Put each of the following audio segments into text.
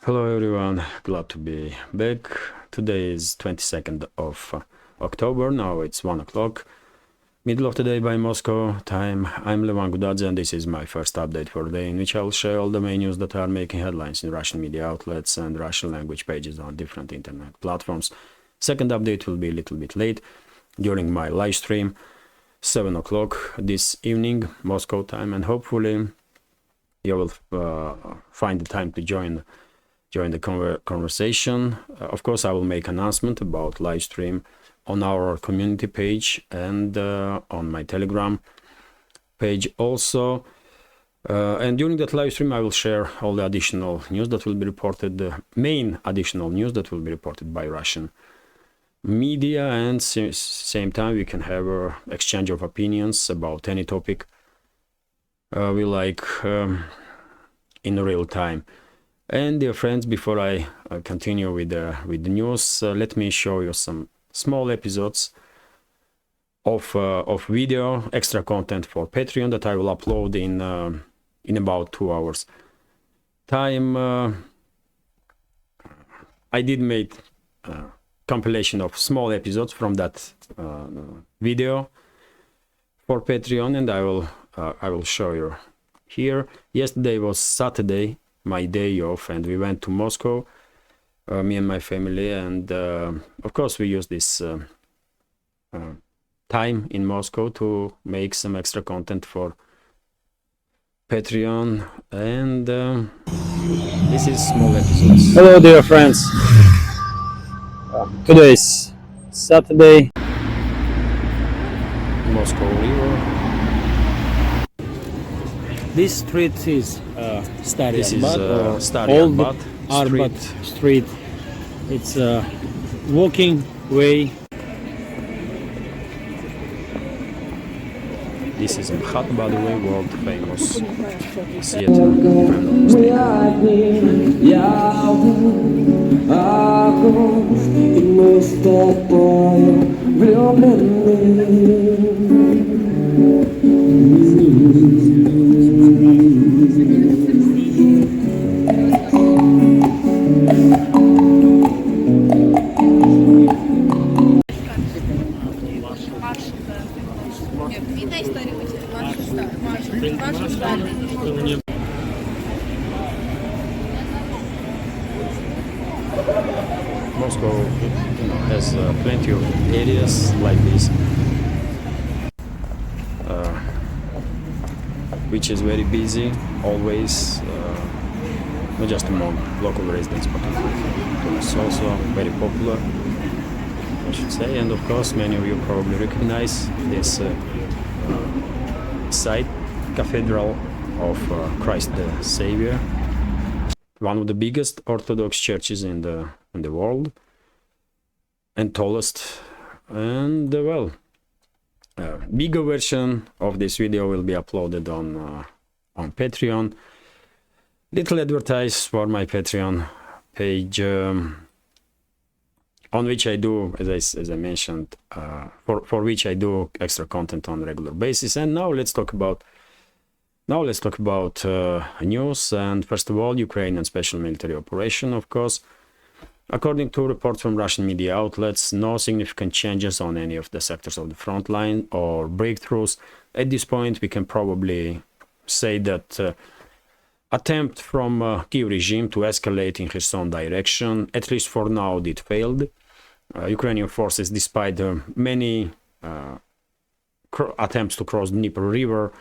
Hello everyone, glad to be back. Today is 22nd of October, now it's 1 o'clock, middle of the day by Moscow time. I'm Levan Gudadze and this is my first update for the day, in which I will share all the main news that are making headlines in Russian media outlets and Russian language pages on different internet platforms. Second update will be a little bit late, during my live stream, 7 o'clock this evening, Moscow time, and hopefully you will find the time to join the conversation. Of course, I will make announcement about live stream on our community page and on my Telegram page also. And during that live stream, I will share all the additional news that will be reported, the main additional news that will be reported by Russian media, and same time we can have an exchange of opinions about any topic we like in real time. And dear friends, before I continue with the news, let me show you some small episodes of video, extra content for Patreon that I will upload in about 2 hours time. I did make a compilation of small episodes from that video for Patreon, and I will show you here. Yesterday was Saturday, my day off, and we went to Moscow, me and my family, and of course we used this time in Moscow to make some extra content for Patreon, and this is small episodes. Hello dear friends, today is Saturday, Moscow River. This street is Stary Arbat, Old Arbat Street. It's a walking way. This is Mkhat, by the way, world famous theater. Moscow, has plenty of areas like this, which is very busy always, not just among local residents, but tourists also very popular, I should say. And of course, many of you probably recognize this site, Cathedral of Christ the Savior, one of the biggest Orthodox churches in the world, and tallest. And well, bigger version of this video will be uploaded on Patreon. Little advertise for my Patreon page, on which I do, as I mentioned, for which I do extra content on a regular basis. And now let's talk about news. And first of all, Ukrainian special military operation, of course. According to reports from Russian media outlets, no significant changes on any of the sectors of the front line or breakthroughs. At this point, we can probably say that attempt from Kyiv regime to escalate in Kherson direction, at least for now, did failed. Ukrainian forces, despite many attempts to cross Dnieper River,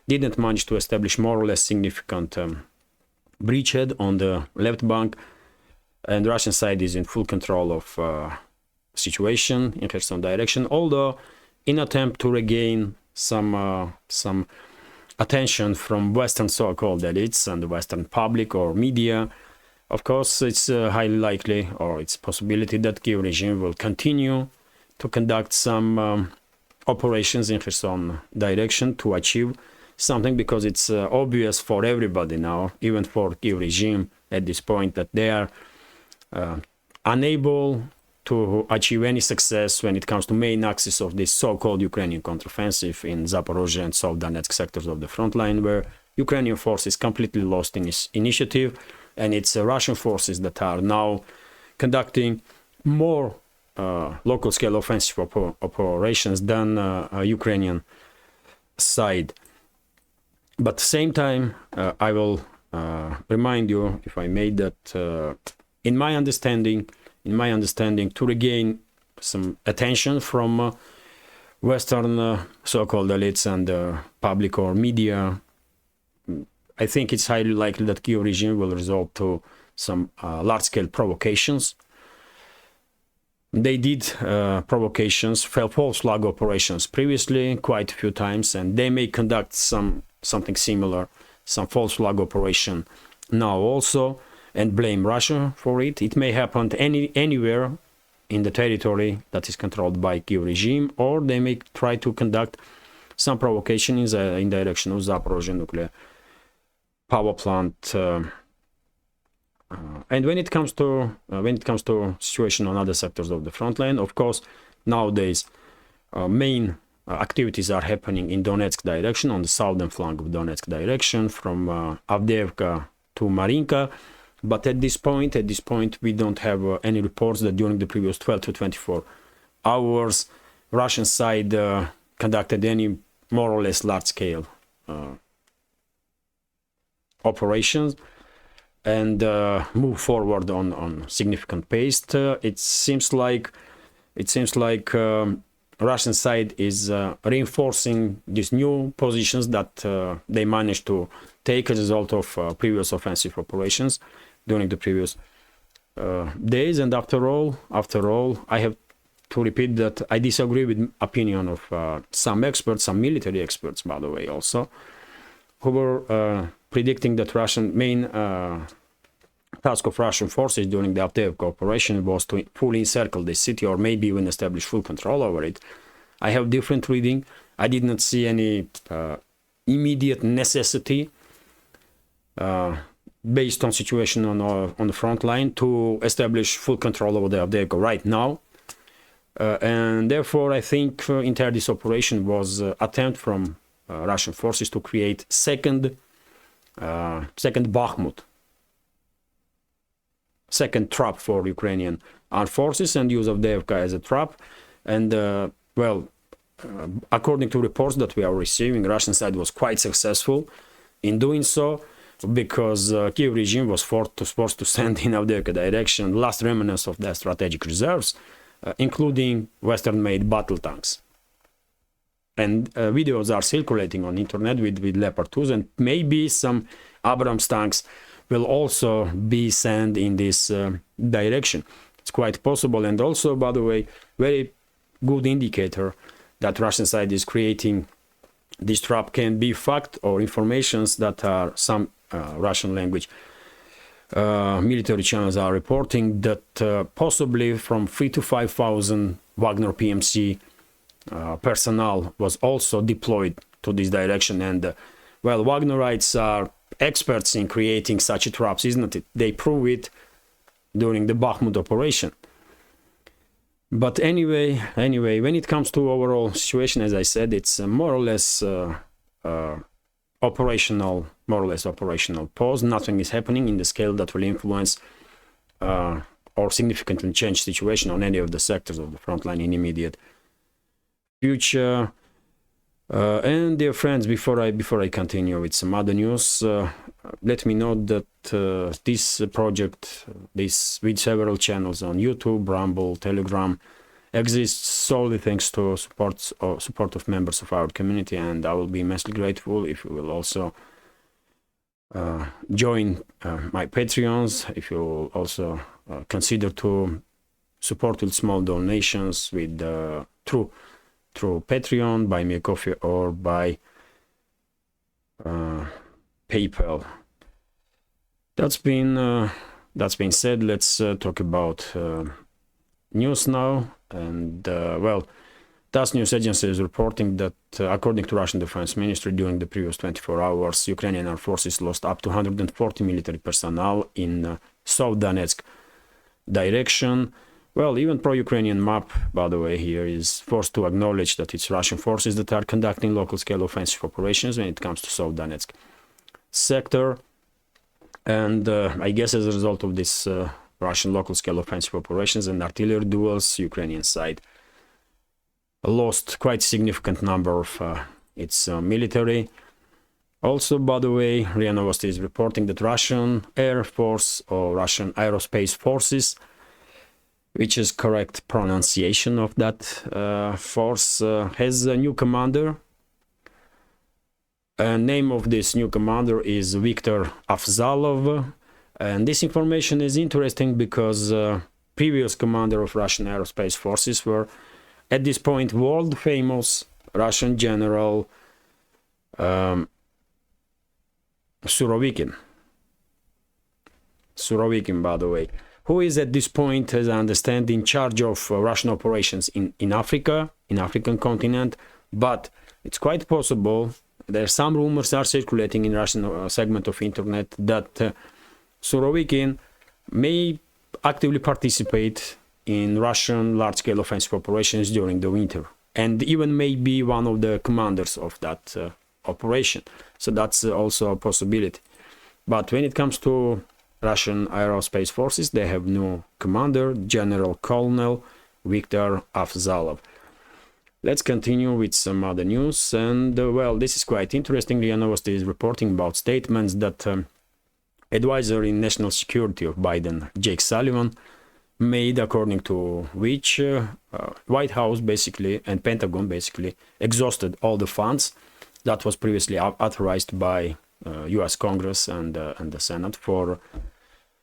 didn't manage to establish more or less significant bridgehead on the left bank, and the Russian side is in full control of situation in Kherson direction, although in attempt to regain some attention from Western so-called elites and the Western public or media. Of course, it's highly likely, or it's a possibility, that Kyiv regime will continue to conduct some operations in Kherson direction to achieve something, because it's obvious for everybody now, even for Kyiv regime at this point, that they are unable to achieve any success when it comes to main axis of this so-called Ukrainian counteroffensive in Zaporozhye and South Donetsk sectors of the front line, where Ukrainian forces completely lost in its initiative and it's Russian forces that are now conducting more local scale offensive operations than Ukrainian side. But at the same time, I will remind you, if I may, that in my understanding, to regain some attention from Western so-called elites and public or media, I think it's highly likely that Kyiv regime will resort to some large-scale provocations. They did provocations, false flag operations previously quite a few times, and they may conduct something similar, some false flag operation now also, and blame Russia for it. It may happen anywhere in the territory that is controlled by Kyiv regime, or they may try to conduct some provocation in direction of Zaporozhye nuclear power plant. And when it comes to situation on other sectors of the front line, of course, nowadays main activities are happening in Donetsk direction, on the southern flank of Donetsk direction, from Avdiivka to Marinka. But at this point, we don't have any reports that during the previous 12 to 24 hours, Russian side conducted any more or less large-scale operations and move forward on significant pace. It seems like Russian side is reinforcing these new positions that they managed to take as a result of previous offensive operations during the previous days. And after all, I have to repeat that I disagree with opinion of some experts, some military experts, by the way, also, who were predicting that Russian main task of Russian forces during the Avdiivka operation was to fully encircle the city, or maybe even establish full control over it. I have different reading. I did not see any immediate necessity based on situation on the front line to establish full control over the Avdiivka right now. And therefore, I think entire this operation was attempt from Russian forces to create second Bakhmut, second trap for Ukrainian armed forces, and use of Avdiivka as a trap. And according to reports that we are receiving, Russian side was quite successful in doing so, because Kyiv regime was forced to send in Avdiivka direction last remnants of their strategic reserves, including Western-made battle tanks. And videos are circulating on internet with Leopard 2s, and maybe some Abrams tanks will also be sent in this direction. It's quite possible, and also, by the way, very good indicator that Russian side is creating this trap can be fact or informations that are some Russian language military channels are reporting that possibly from 3,000 to 5,000 Wagner PMC personnel was also deployed to this direction. And Wagnerites are experts in creating such traps, isn't it? They prove it during the Bakhmut operation. But anyway, when it comes to overall situation, as I said, it's more or less operational pause. Nothing is happening in the scale that will influence or significantly change situation on any of the sectors of the front line in immediate future. And dear friends, before I continue with some other news, let me note that this project, with several channels on YouTube, Rumble, Telegram, exists solely thanks to support of members of our community, and I will be immensely grateful if you will also join my Patreons, if you will also consider to support with small donations with through Patreon, Buy Me a Coffee, or by PayPal. That's been said. Let's talk about news now. And TASS news agency is reporting that according to Russian Defense Ministry, during the previous 24 hours, Ukrainian armed forces lost up to 140 military personnel in South Donetsk direction. Even pro-Ukrainian map, by the way, here is forced to acknowledge that it's Russian forces that are conducting local-scale offensive operations when it comes to South Donetsk sector. And I guess as a result of this Russian local-scale offensive operations and artillery duels, Ukrainian side lost quite significant number of its military. Also, by the way, RIA Novosti is reporting that Russian Air Force or Russian Aerospace Forces, which is correct pronunciation of that force, has a new commander. Name of this new commander is Viktor Afzalov. And this information is interesting because previous commander of Russian Aerospace Forces were at this point world famous Russian general Surovikin, by the way, who is at this point, as I understand, in charge of Russian operations in Africa, in African continent. But it's quite possible, there are some rumors are circulating in Russian segment of internet that Surovikin may actively participate in Russian large-scale offensive operations during the winter, and even may be one of the commanders of that operation. So that's also a possibility. But when it comes to Russian Aerospace Forces, they have new commander, General Colonel Viktor Afzalov. Let's continue with some other news. And well, this is quite interesting. RIA Novosti is reporting about statements that advisor in national security of Biden, Jake Sullivan, made, according to which White House basically and Pentagon basically exhausted all the funds that was previously authorized by U.S. Congress and the Senate for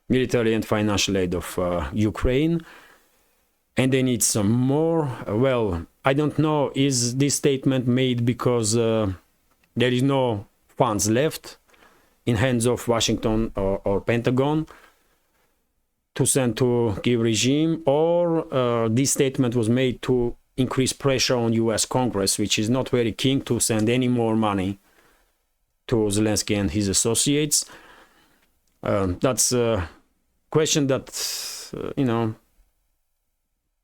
military and financial aid of Ukraine, and they need some more. Well, I don't know, is this statement made because there is no funds left in hands of Washington or Pentagon to send to Kyiv regime, or this statement was made to increase pressure on U.S. Congress, which is not very keen to send any more money to Zelensky and his associates. That's a question that,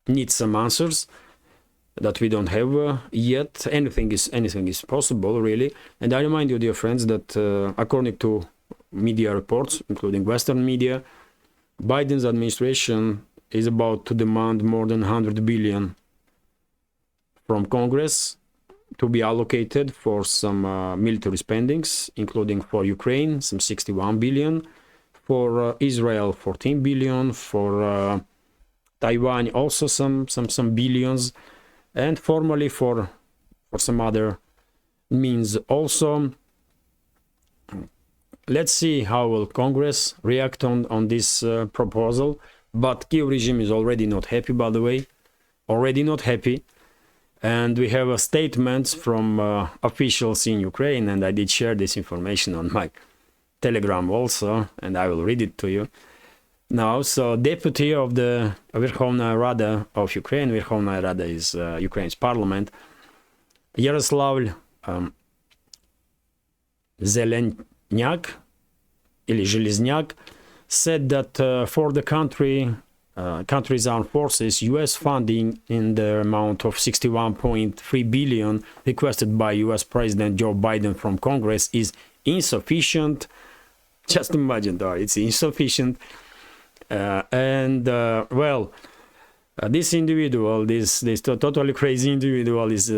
needs some answers that we don't have yet. Anything is possible, really. And I remind you, dear friends, that according to media reports, including Western media, Biden's administration is about to demand more than 100 billion from Congress to be allocated for some military spendings, including for Ukraine, some 61 billion, for Israel, 14 billion, for Taiwan, also some billions, and formally for some other means also. Let's see how will Congress react on this proposal. But Kyiv regime is already not happy, by the way, already not happy. And we have statements from officials in Ukraine, and I did share this information on my Telegram also, and I will read it to you now. So, deputy of the Верховна Rada of Ukraine, Верховна Rada is Ukraine's parliament, Yaroslav Zelenyak, или Железняк, said that for the country's armed forces, U.S. funding in the amount of 61.3 billion requested by U.S. President Joe Biden from Congress is insufficient. Just imagine that, it's insufficient. Well, this individual, this totally crazy individual, is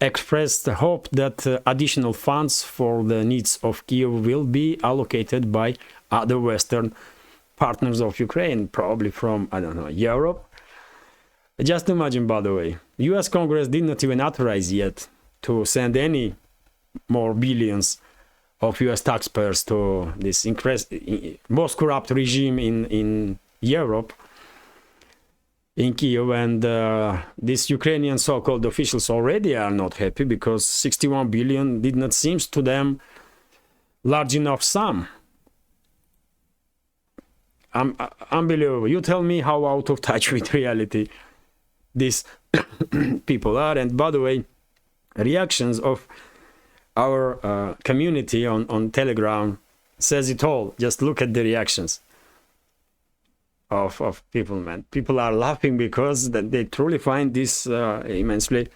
expressed hope that additional funds for the needs of Kyiv will be allocated by other Western partners of Ukraine, probably from, I don't know, Europe. Just imagine, by the way, US Congress did not even authorize yet to send any more billions of US taxpayers to this most corrupt regime in Europe, in Kyiv, and these Ukrainian so-called officials already are not happy because 61 billion did not seem to them large enough sum. Unbelievable. You tell me how out of touch with reality these people are. And by the way, reactions of our community on Telegram says it all. Just look at the reactions of people, man. People are laughing because they truly find this immensely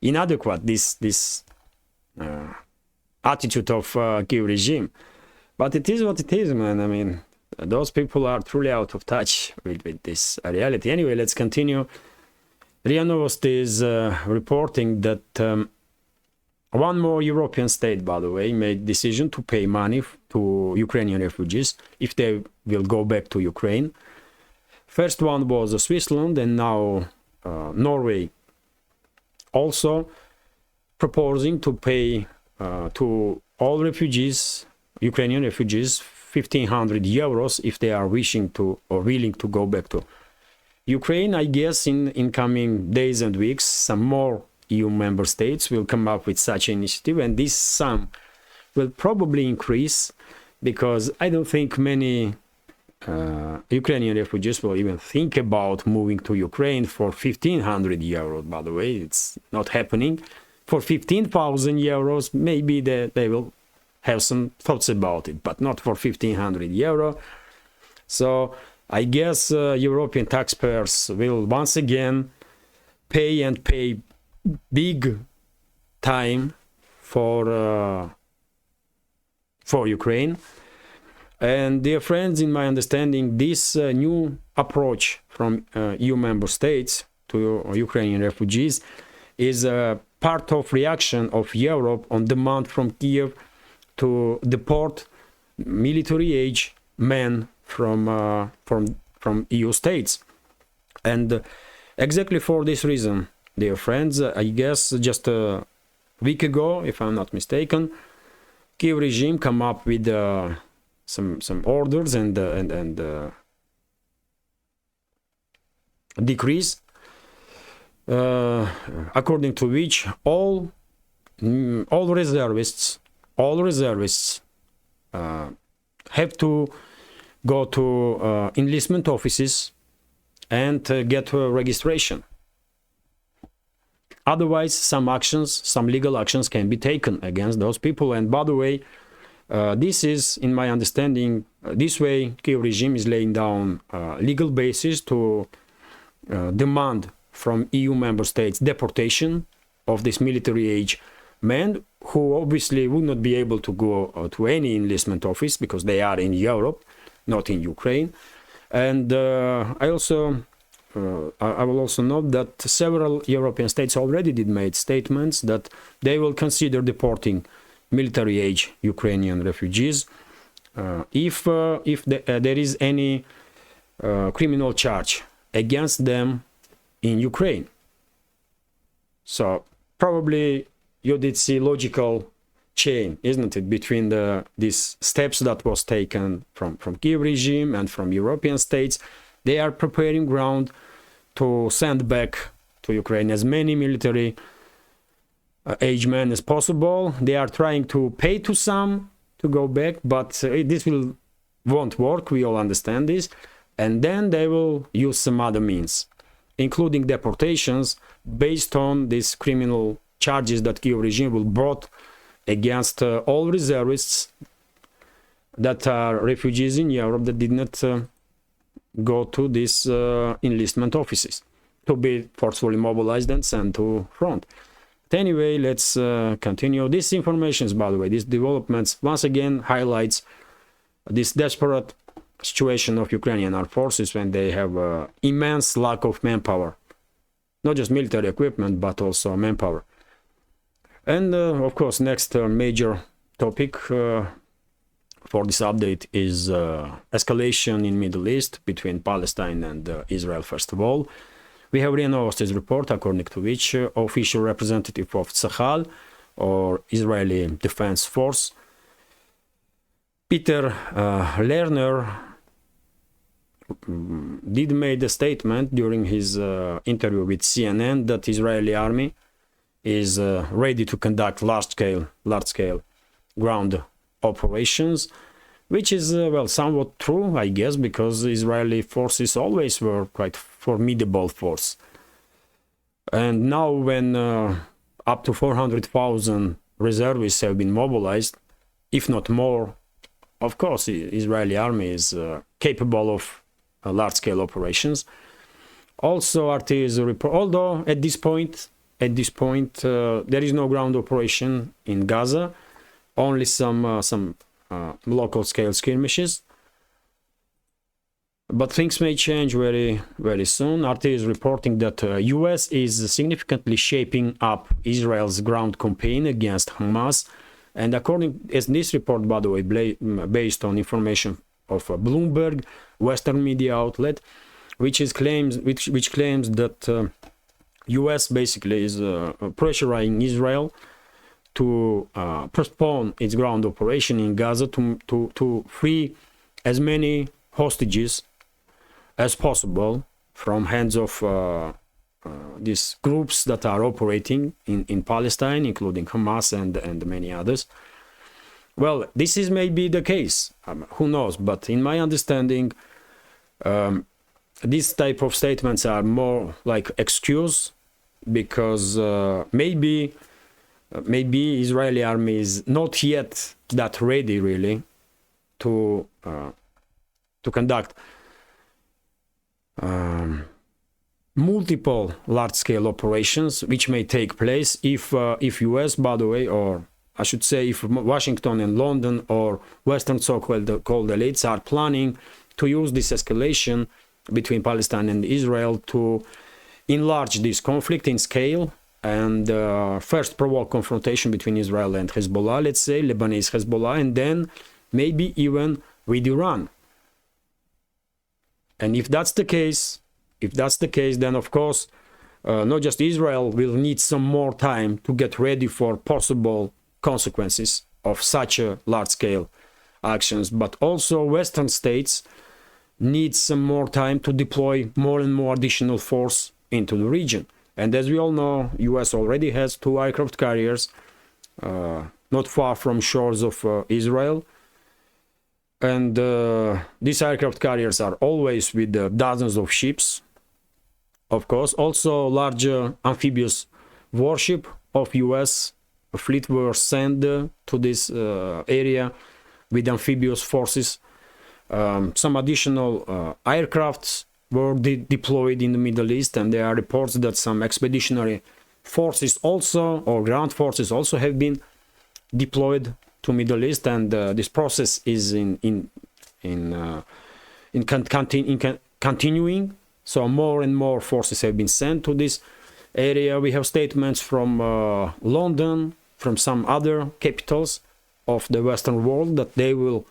inadequate, this attitude of Kyiv regime. But it is what it is, man. I mean, those people are truly out of touch with this reality. Anyway, let's continue. RIA Novosti is reporting that one more European state, by the way, made decision to pay money to Ukrainian refugees if they will go back to Ukraine. First one was Switzerland, and now Norway also proposing to pay to all refugees, Ukrainian refugees, 1,500 euros if they are wishing to or willing to go back to Ukraine. I guess in coming days and weeks, some more EU member states will come up with such an initiative, and this sum will probably increase because I don't think many Ukrainian refugees will even think about moving to Ukraine for 1,500 euros. By the way, it's not happening. For 15,000 euros, maybe they will have some thoughts about it, but not for 1,500 euro. So I guess European taxpayers will once again pay big time for Ukraine. And dear friends, in my understanding, this new approach from EU member states to Ukrainian refugees is a part of reaction of Europe on demand from Kyiv to deport military-age men from EU states. And exactly for this reason, dear friends, I guess just a week ago, if I'm not mistaken, Kyiv regime come up with some orders and decrees according to which all reservists have to go to enlistment offices and get registration. Otherwise, some legal actions can be taken against those people. And by the way, this is, in my understanding, this way Kyiv regime is laying down legal basis to demand from EU member states deportation of this military-age men who obviously would not be able to go to any enlistment office because they are in Europe, not in Ukraine. And I will also note that several European states already did make statements that they will consider deporting military-age Ukrainian refugees if there is any criminal charge against them in Ukraine. So probably you did see logical chain, isn't it, between these steps that was taken from Kyiv regime and from European states. They are preparing ground to send back to Ukraine as many military age men as possible. They are trying to pay to some to go back, but this won't work. We all understand this. And then they will use some other means, including deportations based on these criminal charges that Kyiv regime will brought against all reservists that are refugees in Europe that did not go to these enlistment offices to be forcefully mobilized and sent to front. But anyway, let's continue. These informations, by the way, these developments once again highlights this desperate situation of Ukrainian armed forces when they have immense lack of manpower, not just military equipment but also manpower. And of course, next major topic for this update is escalation in Middle East between Palestine and Israel. First of all, we have RIA Novosti's report, according to which official representative of Tzahal, or Israeli Defense Force, Peter Lerner, did made a statement during his interview with CNN that Israeli army is ready to conduct large-scale ground operations, which is well, somewhat true, I guess, because Israeli forces always were quite formidable force. And now when up to 400,000 reservists have been mobilized, if not more, of course, the Israeli army is capable of large-scale operations. Also, RT is a report, although at this point, there is no ground operation in Gaza. only some local scale skirmishes. But things may change very, very soon. RT is reporting that US is significantly shaping up Israel's ground campaign against Hamas. And according as this report, by the way, based on information of Bloomberg, Western media outlet, which claims that US basically is pressurizing Israel to postpone its ground operation in Gaza to free as many hostages as possible from hands of these groups that are operating in Palestine, including Hamas and many others. Well, this is maybe the case. Who knows? But in my understanding, this type of statements are more like excuse, because maybe Israeli army is not yet that ready really to conduct multiple large-scale operations, which may take place if US, by the way, or I should say, if Washington and London or Western so-called elites are planning to use this escalation between Palestine and Israel to enlarge this conflict in scale and first provoke confrontation between Israel and Hezbollah, let's say, Lebanese Hezbollah, and then maybe even with Iran. And if that's the case, then of course, not just Israel will need some more time to get ready for possible consequences of such a large-scale actions, but also Western states need some more time to deploy more and more additional force into the region. And as we all know, US already has 2 aircraft carriers not far from shores of Israel. And these aircraft carriers are always with dozens of ships. Of course, also larger amphibious warship of US fleet were sent to this area with amphibious forces. Some additional aircrafts were deployed in the Middle East, and there are reports that some expeditionary forces also, or ground forces also, have been deployed to Middle East, and this process is continuing. So more and more forces have been sent to this area. We have statements from London, from some other capitals of the Western world, that they will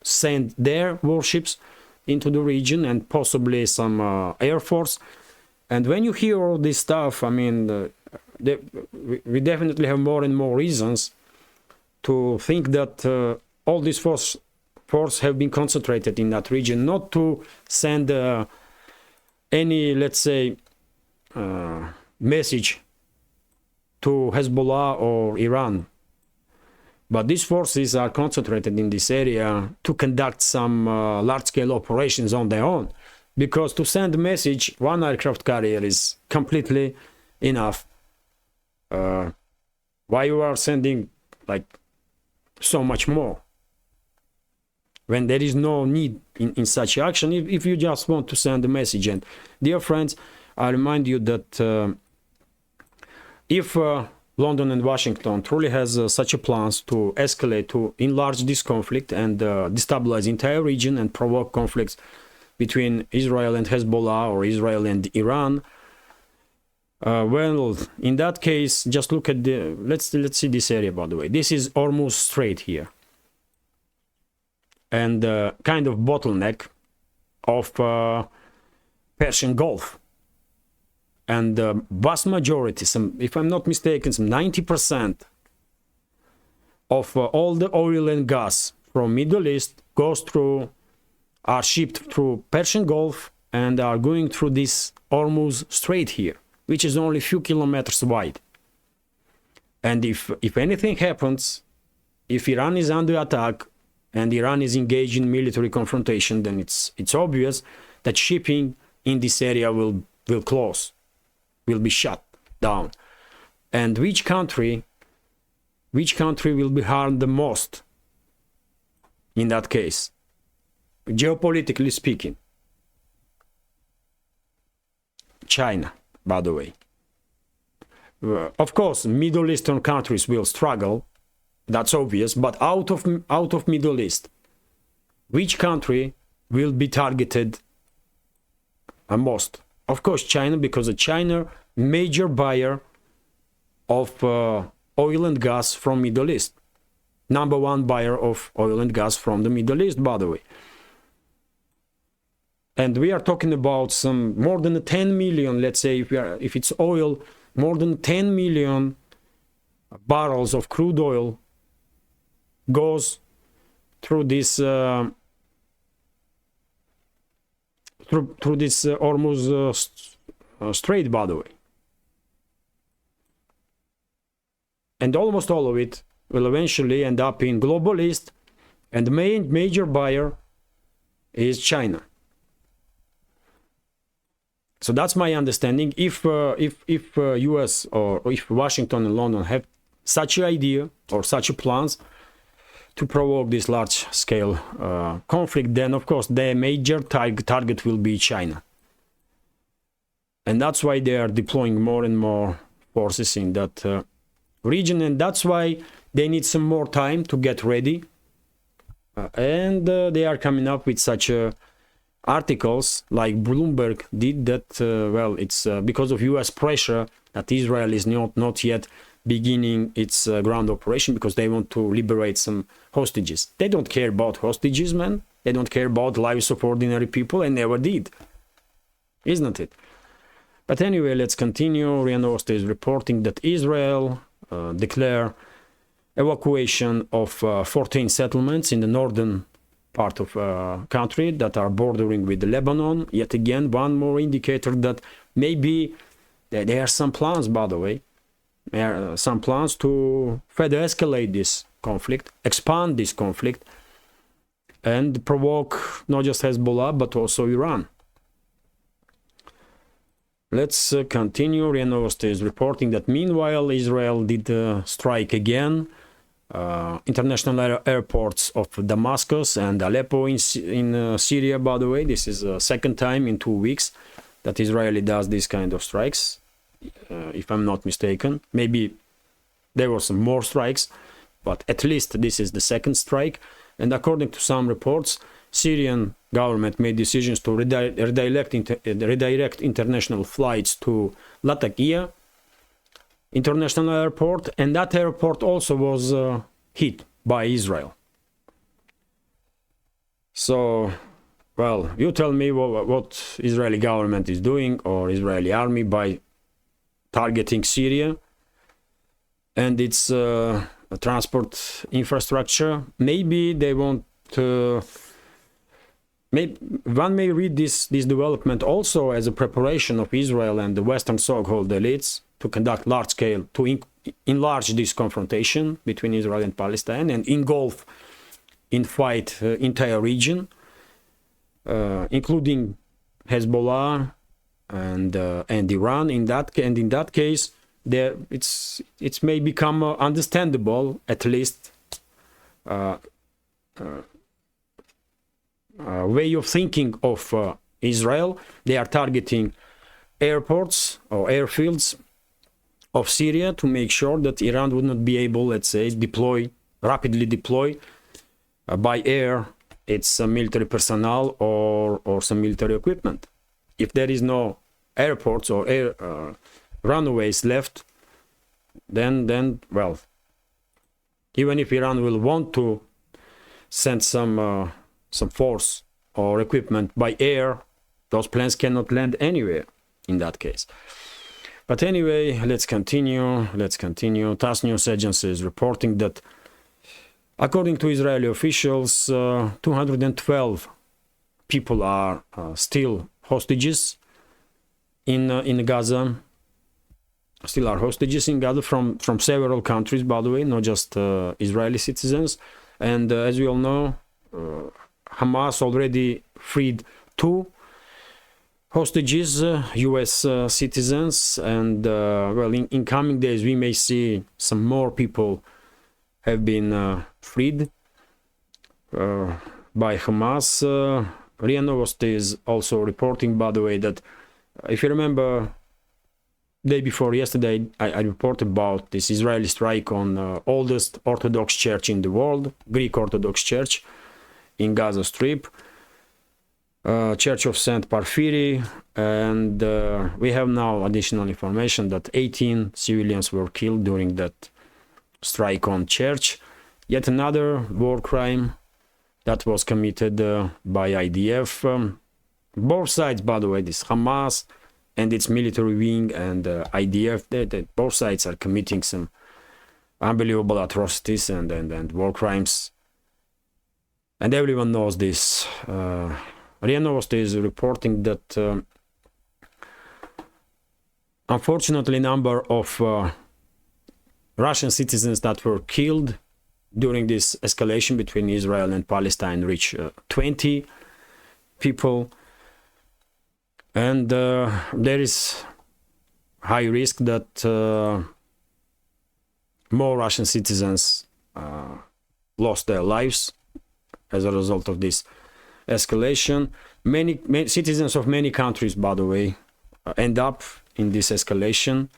send their warships into the region and possibly some air force. And when you hear all this stuff, I mean, we definitely have more and more reasons to think that all this force have been concentrated in that region, not to send any, let's say, message to Hezbollah or Iran. But these forces are concentrated in this area to conduct some large-scale operations on their own. Because to send a message, 1 aircraft carrier is completely enough. Why you are sending like so much more when there is no need in such action, if you just want to send a message? And dear friends, I remind you that if London and Washington truly has such a plans to escalate, to enlarge this conflict and destabilize the entire region and provoke conflicts between Israel and Hezbollah or Israel and Iran, well, in that case, just look at the, let's see this area, by the way. This is Hormuz Strait here, and kind of bottleneck of Persian Gulf. And the vast majority, if I'm not mistaken, some 90% of all the oil and gas from Middle East are shipped through Persian Gulf and are going through this Hormuz Strait here, which is only a few kilometers wide. And if anything happens, if Iran is under attack and Iran is engaged in military confrontation, then it's obvious that shipping in this area will close, will be shut down. And which country will be harmed the most in that case, geopolitically speaking? China, by the way. Of course, Middle Eastern countries will struggle That's obvious, but out of Middle East, which country will be targeted most? Of course, China, because China major buyer of oil and gas from Middle East. Number one buyer of oil and gas from the Middle East, by the way. And we are talking about some more than 10 million, let's say, if it's oil, more than 10 million barrels of crude oil goes through this through this Hormuz Strait, by the way. And almost all of it will eventually end up in Global East, and the major buyer is China. So that's my understanding. If US or if Washington and London have such an idea or such plans to provoke this large-scale conflict, then of course the major target will be China. And that's why they are deploying more and more forces in that region, and that's why they need some more time to get ready. And they are coming up with such articles like Bloomberg did that, well, it's because of US pressure that Israel is not yet beginning its ground operation, because they want to liberate some hostages. They don't care about hostages, man. They don't care about lives of ordinary people, and never did. Isn't it? But anyway, let's continue. RIA Novosti is reporting that Israel declare evacuation of 14 settlements in the northern part of country that are bordering with Lebanon. Yet again, one more indicator that maybe there are some plans, by the way, there are some plans to further escalate this conflict, expand this conflict, and provoke not just Hezbollah but also Iran. Let's continue. RIA Novosti is reporting that meanwhile Israel did strike again international airports of Damascus and Aleppo in Syria, by the way. This is the second time in 2 weeks that Israeli does this kind of strikes, if I'm not mistaken. Maybe there were some more strikes, but at least this is the second strike. And according to some reports, Syrian government made decisions to redirect international flights to Latakia International Airport, and that airport also was hit by Israel. So, well, you tell me what Israeli government is doing, or Israeli army, by targeting Syria and its transport infrastructure. Maybe they want to... One may read this development also as a preparation of Israel and the Western so-called elites to conduct large-scale, to enlarge this confrontation between Israel and Palestine and engulf in fight entire region, including Hezbollah and Iran. In that case, it may become understandable, at least, way of thinking of Israel. They are targeting airports or airfields of Syria to make sure that Iran would not be able, let's say, rapidly deploy by air its military personnel or some military equipment. If there is no airports or air runways left, then well, even if Iran will want to send some force or equipment by air, those planes cannot land anywhere in that case. But anyway, let's continue. TASS news agency is reporting that according to Israeli officials, 212 people are still hostages in Gaza. Still are hostages in Gaza from several countries, by the way, not just Israeli citizens. And as we all know, Hamas already freed 2 hostages, US citizens, and well, in coming days we may see some more people have been freed by Hamas. RIA Novosti is also reporting, by the way, that if you remember day before yesterday, I reported about this Israeli strike on oldest Orthodox church in the world, Greek Orthodox Church in Gaza Strip, Church of Saint Porphyry, and we have now additional information that 18 civilians were killed during that strike on church. Yet another war crime that was committed by IDF. Both sides, by the way, this Hamas and its military wing and IDF, both sides are committing some unbelievable atrocities and war crimes. And everyone knows this. RIA Novosti is reporting that unfortunately number of Russian citizens that were killed during this escalation between Israel and Palestine reached 20 people. And there is high risk that more Russian citizens lost their lives as a result of this escalation. Many citizens of many countries, by the way, end up in this escalation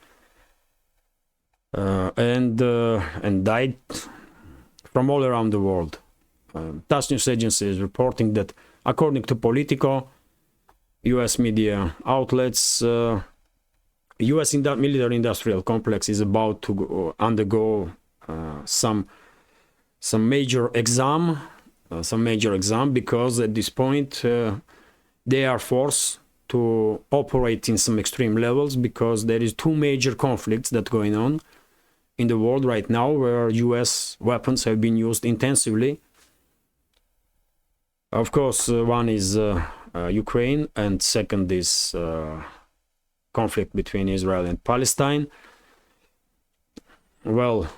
and died from all around the world. TASS news agency is reporting that, according to Politico, U.S. media outlets, U.S. military-industrial complex is about to undergo some major exam, because at this point they are forced to operate in some extreme levels, because there is two major conflicts that going on in the world right now where U.S. weapons have been used intensively. Of course, one is Ukraine, and second is conflict between Israel and Palestine. Well,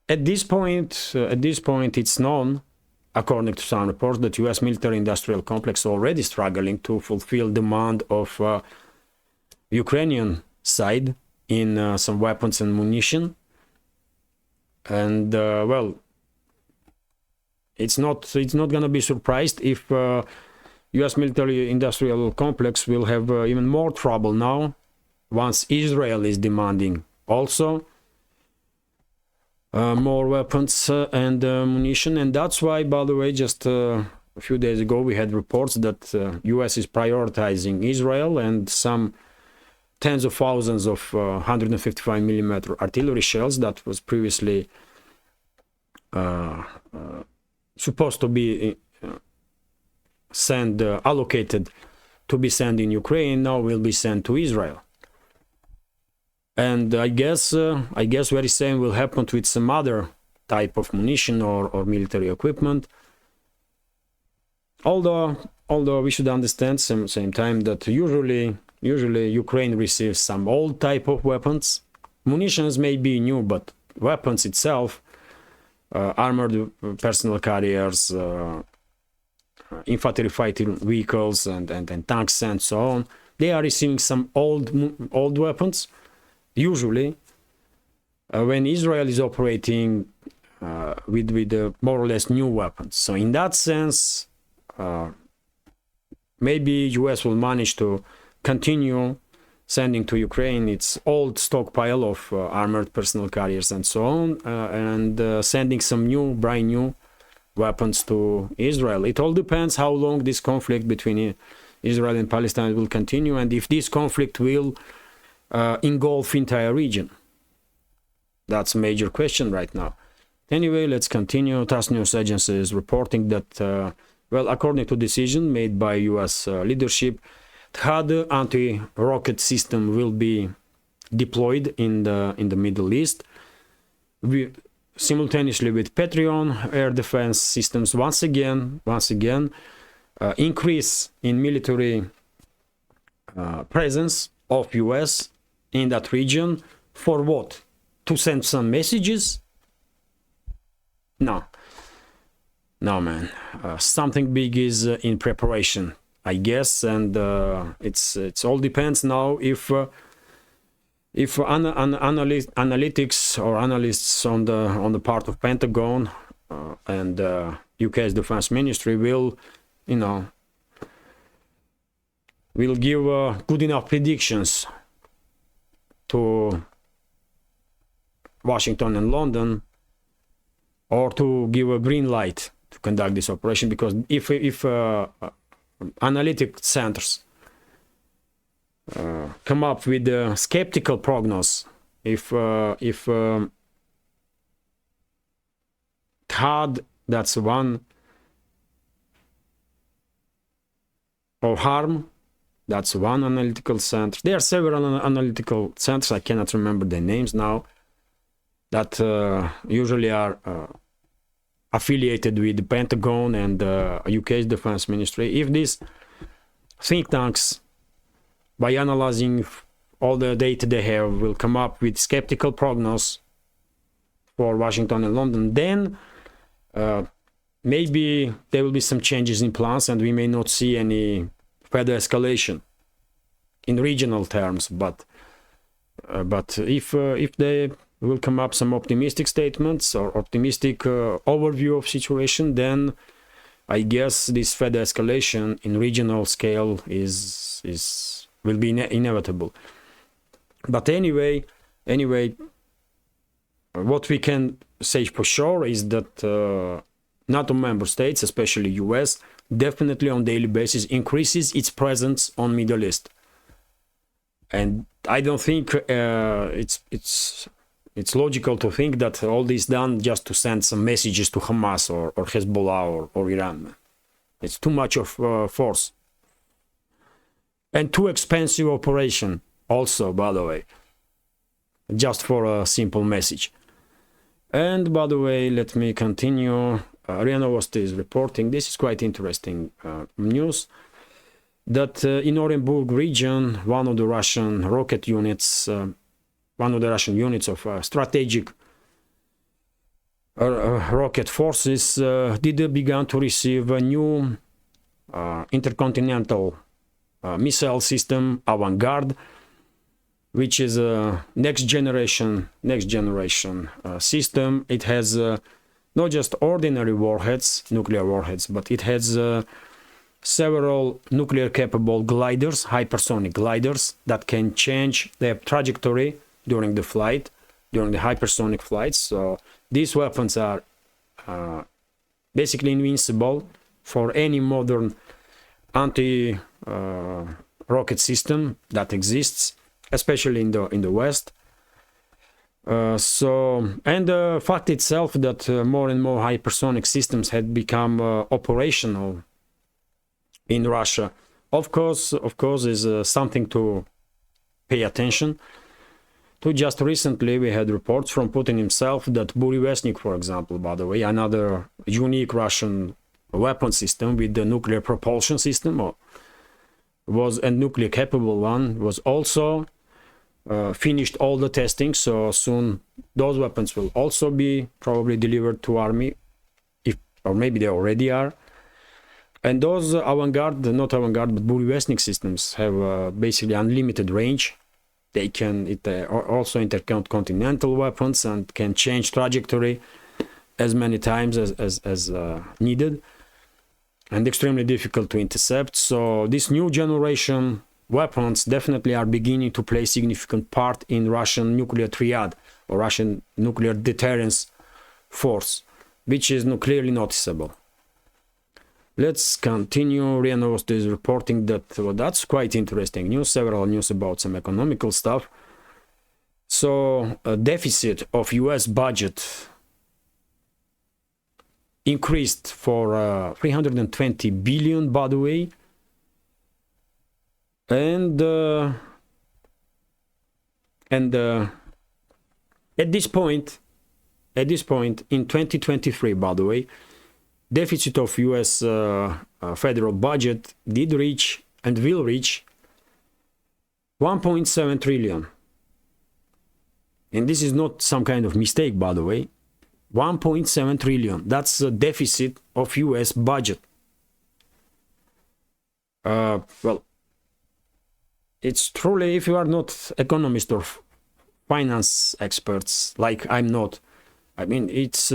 at this point, it's known, according to some reports, that U.S. military-industrial complex already struggling to fulfill demand of Ukrainian side in some weapons and munition. And well, it's not gonna be surprised if U.S. military-industrial complex will have even more trouble now, once Israel is demanding also more weapons and munition. And that's why, by the way, just a few days ago we had reports that U.S. is prioritizing Israel, and some tens of thousands of 155 millimeter artillery shells that was previously supposed to be allocated to be sent in Ukraine, now will be sent to Israel. And I guess very same will happen with some other type of munition or military equipment. Although we should understand same time that usually Ukraine receives some old type of weapons. Munitions may be new, but weapons itself, armored personal carriers, infantry fighting vehicles and tanks and so on, they are receiving some old weapons. Usually, when Israel is operating with more or less new weapons. So in that sense, maybe US will manage to continue sending to Ukraine its old stockpile of armored personal carriers and so on, and sending some brand new weapons to Israel. It all depends how long this conflict between Israel and Palestine will continue, and if this conflict will engulf entire region. That's a major question right now. Anyway, let's continue. TASS news agency is reporting that, well, according to decision made by US leadership, THAAD anti-rocket system will be deployed in the Middle East, simultaneously with Patriot air defense systems. Once again, increase in military presence of US in that region. For what? To send some messages? No, man. Something big is in preparation, I guess, and it's all depends now if analytics or analysts on the part of Pentagon and UK's Defense Ministry will, will give good enough predictions to Washington and London, or to give a green light to conduct this operation. Because if analytic centers come up with a skeptical prognosis, if THAAD, that's one, or HARM, that's one analytical center. There are several analytical centers, I cannot remember the names now, that usually are affiliated with the Pentagon and UK's Defense Ministry. If these think tanks, by analyzing all the data they have, will come up with skeptical prognosis for Washington and London, then maybe there will be some changes in plans and we may not see any further escalation in regional terms. But if they will come up some optimistic statements or optimistic overview of situation, then I guess this further escalation in regional scale will be inevitable. But anyway, what we can say for sure is that NATO member states, especially US, definitely on daily basis increases its presence on Middle East. And I don't think it's logical to think that all this done just to send some messages to Hamas or Hezbollah or Iran. It's too much of force. And too expensive operation also, by the way, just for a simple message. And by the way, let me continue. RIA Novosti is reporting, this is quite interesting news, that in Orenburg region, one of the Russian rocket units, one of the Russian units of strategic rocket forces did begin to receive a new intercontinental missile system, Avangard, which is a next generation system. It has not just ordinary warheads, nuclear warheads, but it has several nuclear capable gliders, hypersonic gliders, that can change their trajectory during the flight, during the hypersonic flights. So these weapons are basically invincible for any modern anti-rocket system that exists, especially in the West. And the fact itself that more and more hypersonic systems had become operational in Russia, of course, is something to pay attention to. Just recently, we had reports from Putin himself that Burevestnik, for example, by the way, another unique Russian weapon system with the nuclear propulsion system, was a nuclear capable one, was also finished all the testing. So soon those weapons will also be probably delivered to army, or maybe they already are. And those Avangard, not Avangard, but Burevestnik systems have basically unlimited range. They can also intercontinental weapons and can change trajectory as many times as needed, and extremely difficult to intercept. So this new generation weapons definitely are beginning to play a significant part in Russian nuclear triad, or Russian nuclear deterrence force, which is clearly noticeable. Let's continue. RIA Novosti is reporting that, well, that's quite interesting news, several news about some economical stuff. So a deficit of US budget increased for 320 billion, by the way. And at this point in 2023, by the way, deficit of US federal budget did reach and will reach 1.7 trillion. And this is not some kind of mistake, by the way. 1.7 trillion. That's the deficit of US budget. Well, it's truly, if you are not economist or finance experts, like I'm not, I mean, it's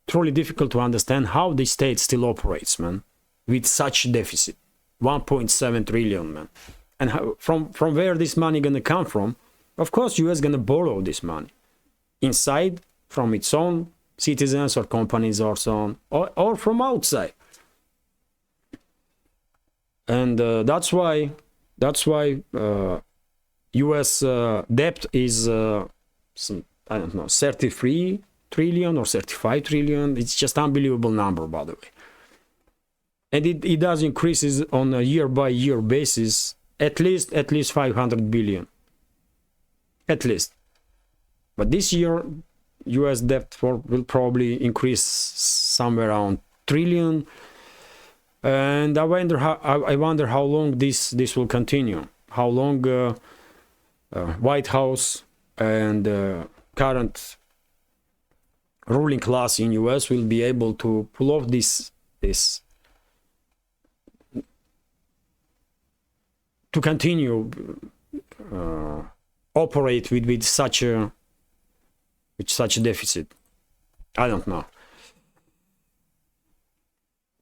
truly difficult to understand how the state still operates, man, with such deficit. 1.7 trillion, man. And from where this money gonna come from? Of course, US gonna borrow this money inside from its own citizens or companies or so on, or from outside. And that's why US debt is some, I don't know, 33 trillion or 35 trillion. It's just unbelievable number, by the way. And it does increases on a year-by-year basis, at least 500 billion. At least. But this year, US debt will probably increase somewhere around trillion. And I wonder how long this will continue. How long White House and current ruling class in US will be able to pull off this to continue operate with such a deficit. I don't know.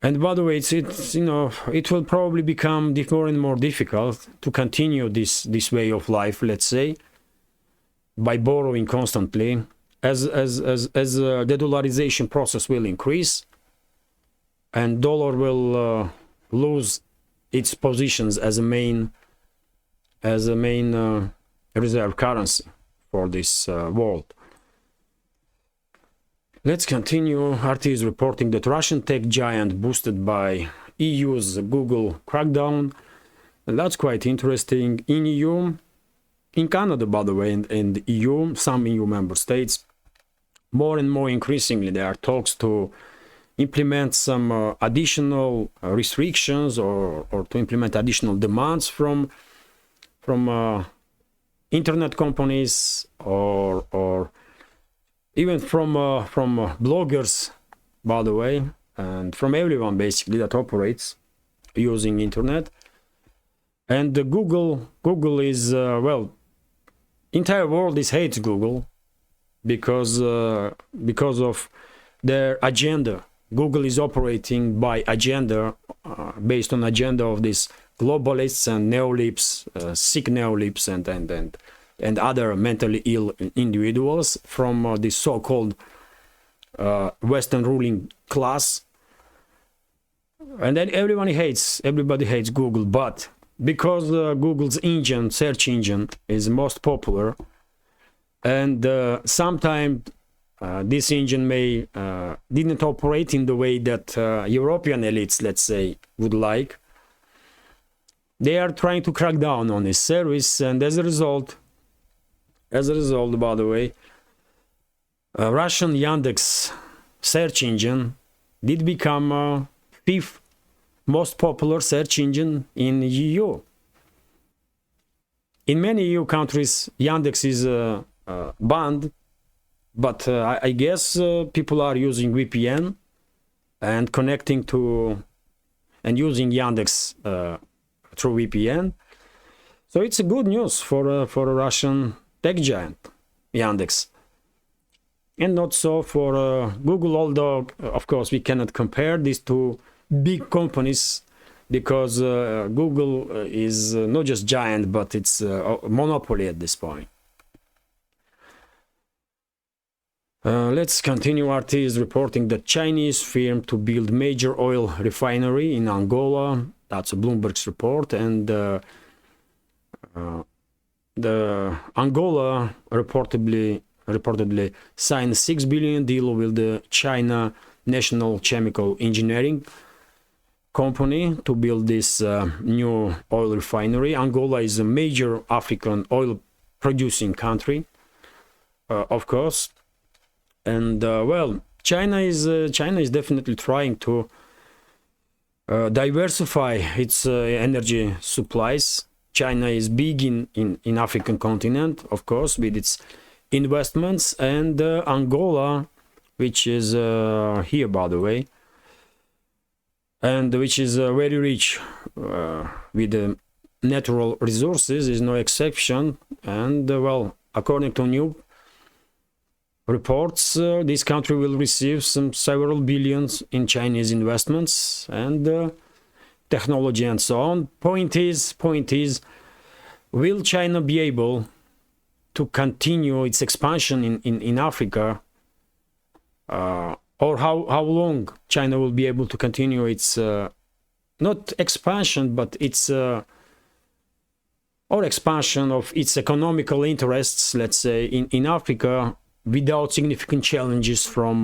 And by the way, it's it will probably become more and more difficult to continue this way of life, let's say, by borrowing constantly, as the dollarization process will increase, and dollar will lose its positions as a main reserve currency for this world. Let's continue. RT is reporting that Russian tech giant boosted by EU's Google crackdown. And that's quite interesting. In EU, in Canada, by the way, and EU, some EU member states, more and more increasingly there are talks to implement some additional restrictions or to implement additional demands from internet companies or even from bloggers, by the way, and from everyone basically that operates using internet. And the Google is well, entire world hates Google because of their agenda. Google is operating by agenda, based on agenda of these globalists and neolips, sick neolips and other mentally ill individuals from the so-called Western ruling class. And then everybody hates Google, but because Google's search engine is most popular, and sometimes this engine may didn't operate in the way that European elites, let's say, would like, they are trying to crack down on this service, and as a result, by the way, Russian Yandex search engine did become fifth most popular search engine in EU. In many EU countries, Yandex is banned, but I guess people are using VPN and connecting to and using Yandex through VPN. So it's a good news for a Russian tech giant, Yandex, and not so for Google, although of course we cannot compare these two big companies because Google is not just giant, but it's a monopoly at this point. Let's continue. RT is reporting that Chinese firm to build major oil refinery in Angola. That's a Bloomberg's report, and the Angola reportedly signed a $6 billion deal with the China National Chemical Engineering Company to build this new oil refinery. Angola is a major African oil producing country, of course, and well, China is definitely trying to diversify its energy supplies. China is big in African continent, of course, with its investments, and Angola, which is here, by the way, and which is very rich with natural resources, is no exception. And well, according to new reports, this country will receive several billions in Chinese investments, and technology and so on. Point is, will China be able to continue its expansion in Africa, or how long China will be able to continue its not expansion, but its or expansion of its economical interests, let's say, in Africa, without significant challenges from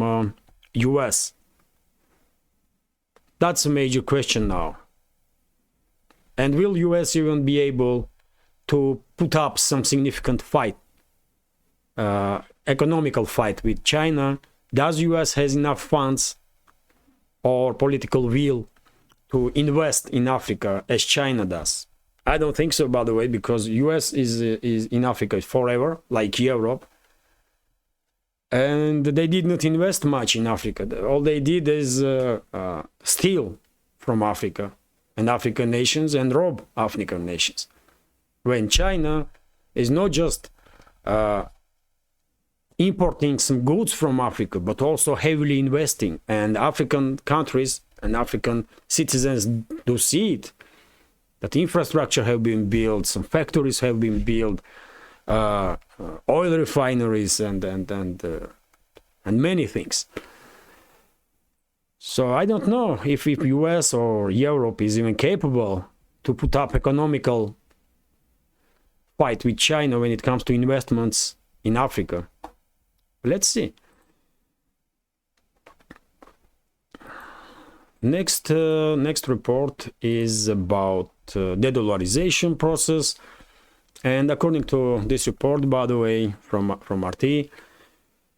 US? That's a major question now. And will US even be able to put up some significant fight, economical fight with China? Does US has enough funds or political will to invest in Africa as China does? I don't think so, by the way, because US is in Africa forever, like Europe. And they did not invest much in Africa. All they did is steal from Africa and African nations and rob African nations. When China is not just importing some goods from Africa, but also heavily investing, and African countries and African citizens do see it, that infrastructure have been built, some factories have been built, oil refineries and many things. So I don't know if US or Europe is even capable to put up economical fight with China when it comes to investments in Africa. Let's see. Next report is about de-dollarization process, and according to this report, by the way, from RT,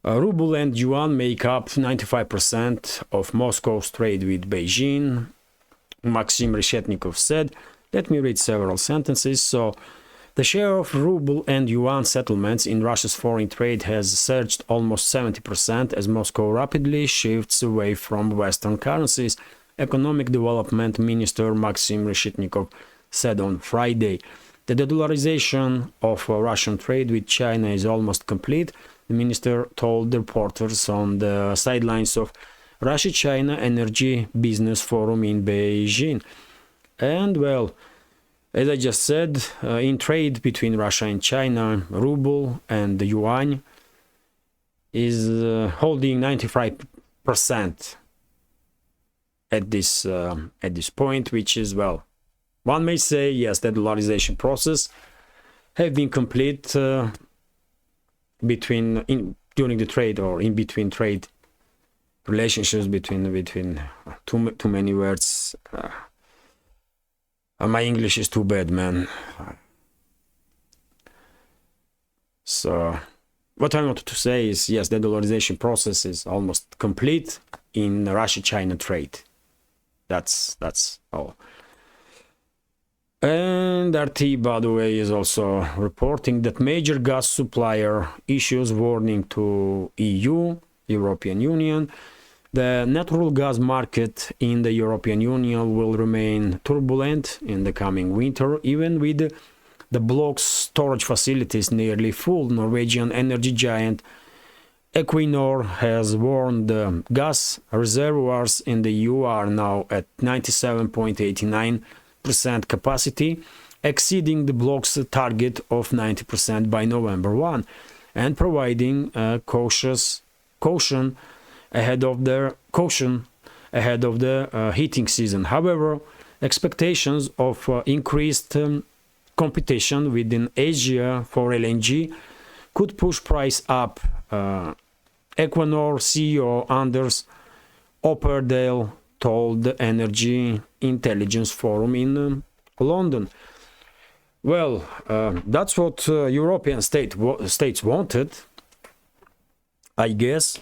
ruble and yuan make up 95% of Moscow's trade with Beijing, Maxim Reshetnikov said. Let me read several sentences. So, the share of ruble and yuan settlements in Russia's foreign trade has surged almost 70% as Moscow rapidly shifts away from Western currencies, Economic Development Minister Maxim Reshetnikov said on Friday. The de-dollarization of Russian trade with China is almost complete, the minister told the reporters on the sidelines of Russia-China Energy Business Forum in Beijing. And, well, as I just said, in trade between Russia and China, ruble and the yuan is holding 95% at this point, which is, well, one may say, yes, the dollarization process have been complete during the trade, or in between trade relationships between too many words. My English is too bad, man. So what I wanted to say is, yes, the dollarization process is almost complete in Russia-China trade. That's all. And RT, by the way, is also reporting that major gas supplier issues warning to EU, European Union. The natural gas market in the European Union will remain turbulent in the coming winter, even with the block's storage facilities nearly full. Norwegian energy giant Equinor has warned the gas reservoirs in the EU are now at 97.89% capacity, exceeding the block's target of 90% by November 1, and providing caution ahead of the heating season. However, expectations of increased competition within Asia for LNG could push price up. Equinor CEO Anders Opperdale told the Energy Intelligence Forum in London. Well, that's what European states wanted, I guess.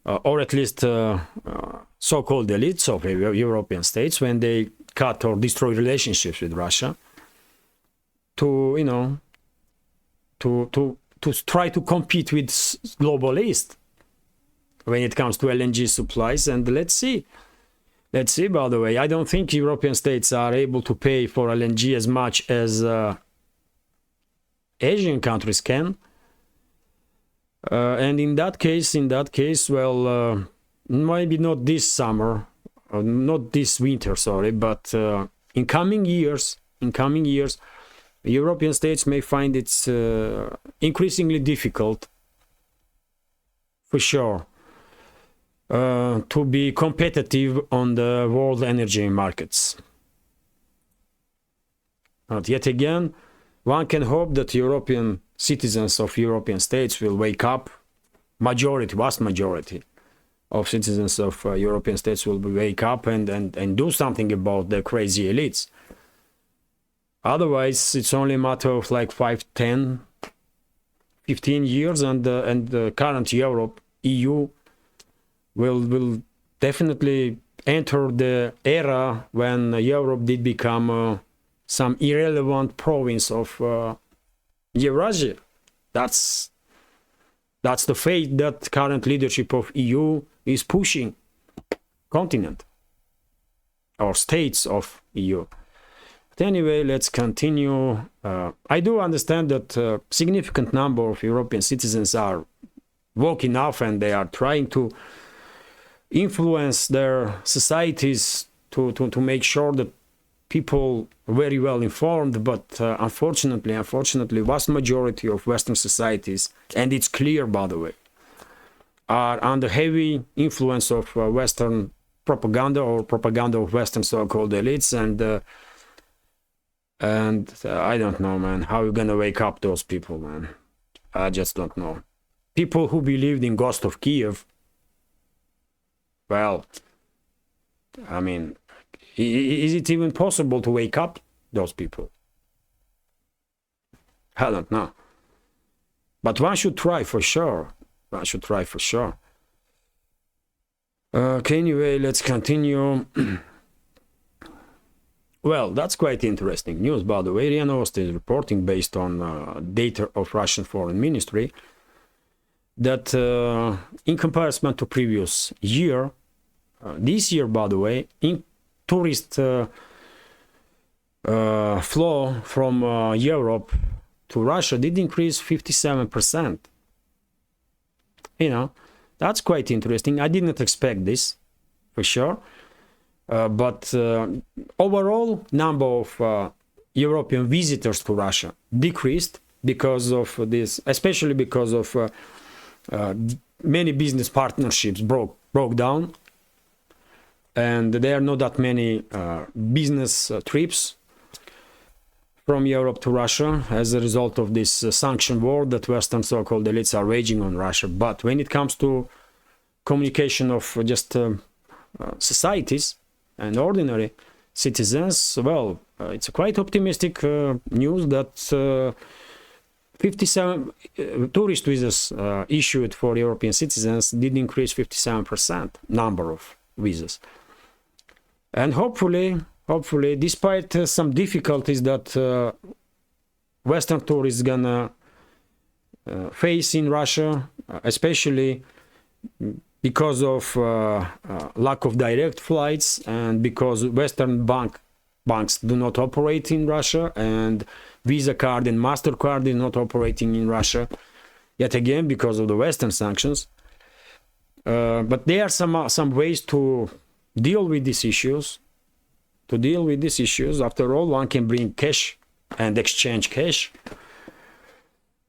Or at least so-called elites of European states, when they cut or destroy relationships with Russia, to try to compete with global East when it comes to LNG supplies. And let's see. By the way, I don't think European states are able to pay for LNG as much as Asian countries can. And in that case, well, maybe not this summer, not this winter, sorry, but in coming years, European states may find it's increasingly difficult, for sure, to be competitive on the world energy markets. But yet again, one can hope that European citizens of European states will wake up. Vast majority of citizens of European states will wake up and do something about the crazy elites. Otherwise, it's only a matter of like 5, 10, 15 years, and the current Europe, EU, will definitely enter the era when Europe did become some irrelevant province of Eurasia. That's the fate that current leadership of EU is pushing continent or states of EU. But anyway, let's continue. I do understand that a significant number of European citizens are woken up and they are trying to influence their societies to make sure that people are very well informed, but unfortunately, vast majority of Western societies, and it's clear, by the way, are under heavy influence of Western propaganda or propaganda of Western so-called elites, and I don't know, man, how you're gonna wake up those people, man. I just don't know. People who believed in Ghost of Kyiv, well, I mean, is it even possible to wake up those people? I don't know. But one should try for sure. Okay, anyway, let's continue. Well, that's quite interesting news, by the way. RIA Novosti is reporting based on data of Russian Foreign Ministry that in comparison to previous year, this year, by the way, in tourist flow from Europe to Russia did increase 57%. You know, that's quite interesting. I did not expect this, for sure. But overall number of European visitors to Russia decreased because of this, especially because of many business partnerships broke down, and there are not that many business trips from Europe to Russia as a result of this sanction war that Western so-called elites are waging on Russia. But when it comes to communication of just societies and ordinary citizens, well, it's a quite optimistic news that 57 tourist visas issued for European citizens did increase 57% number of visas. And hopefully, despite some difficulties that Western tourists gonna face in Russia, especially because of lack of direct flights and because Western banks do not operate in Russia, and Visa card and MasterCard is not operating in Russia, yet again because of the Western sanctions. But there are some ways to deal with these issues. After all, one can bring cash and exchange cash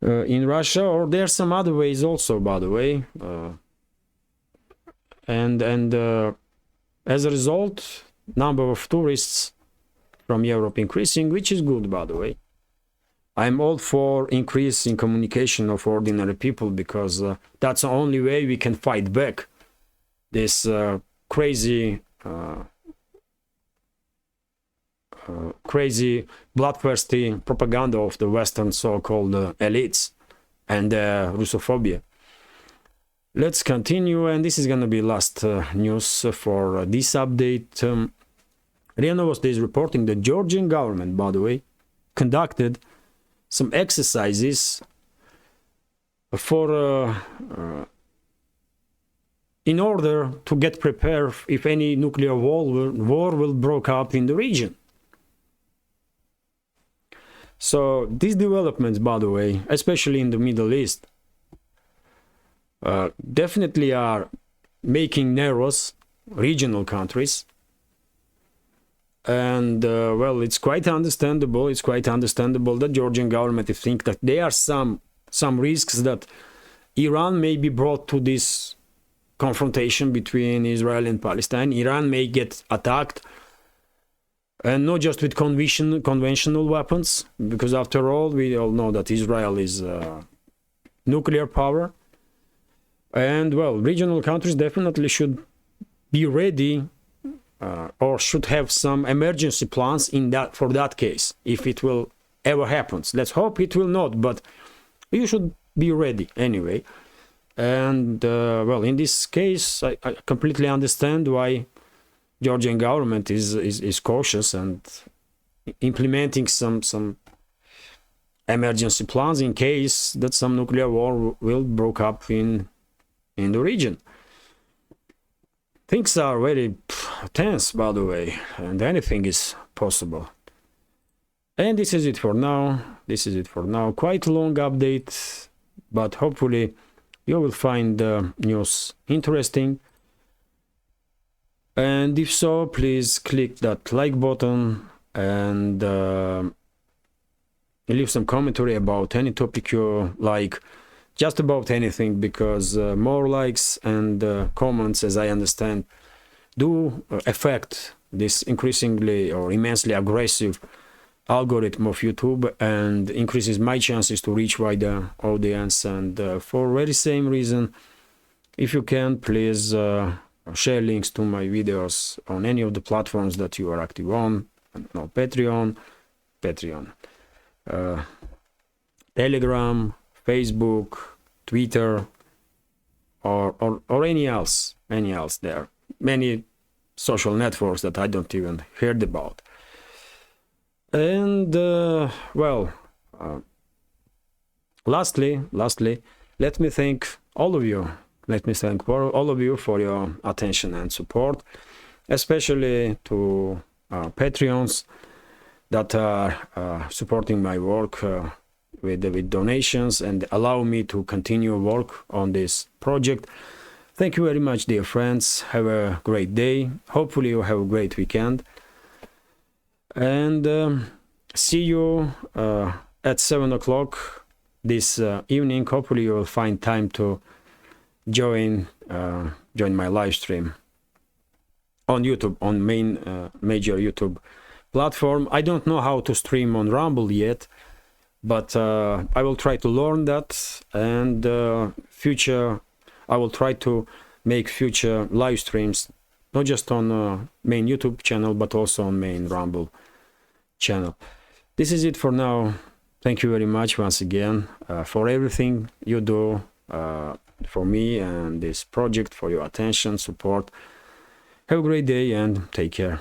in Russia, or there are some other ways also, by the way. And as a result, number of tourists from Europe increasing, which is good, by the way. I'm all for increase in communication of ordinary people, because that's the only way we can fight back this crazy bloodthirsty propaganda of the Western so-called elites and Russophobia. Let's continue, and this is going to be last news for this update. RIA Novosti is reporting the Georgian government, by the way, conducted some exercises for in order to get prepared if any nuclear war will break out in the region. So these developments, by the way, especially in the Middle East, definitely are making nervous regional countries, And well, it's quite understandable. It's quite understandable that Georgian government think that there are some risks that Iran may be brought to this confrontation between Israel and Palestine. Iran may get attacked, and not just with conventional weapons, because after all, we all know that Israel is a nuclear power. And well, regional countries definitely should be ready or should have some emergency plans for that case, if it will ever happens. Let's hope it will not, but you should be ready anyway. And well, in this case, I completely understand why Georgian government is cautious and implementing some emergency plans in case that some nuclear war will break up in the region. Things are very tense, by the way, and anything is possible. And this is it for now. Quite a long update, but hopefully you will find the news interesting. And if so, please click that like button and leave some commentary about any topic you like, just about anything, because more likes and comments, as I understand, do affect this increasingly or immensely aggressive algorithm of YouTube and increases my chances to reach wider audience. And for very same reason, if you can, please share links to my videos on any of the platforms that you are active on. No, Patreon, Telegram, Facebook, Twitter, or any else there. Many social networks that I don't even heard about. And well, lastly, let me thank all of you. Let me thank all of you for your attention and support, especially to Patreons that are supporting my work with donations and allow me to continue work on this project. Thank you very much, dear friends. Have a great day. Hopefully you have a great weekend. And see you at 7 o'clock this evening. Hopefully you will find time to join my live stream on YouTube, on major YouTube platform. I don't know how to stream on Rumble yet, but I will try to learn that, and I will try to make future live streams, not just on main YouTube channel, but also on main Rumble channel. This is it for now. Thank you very much once again for everything you do for me and this project, for your attention, support. Have a great day and take care.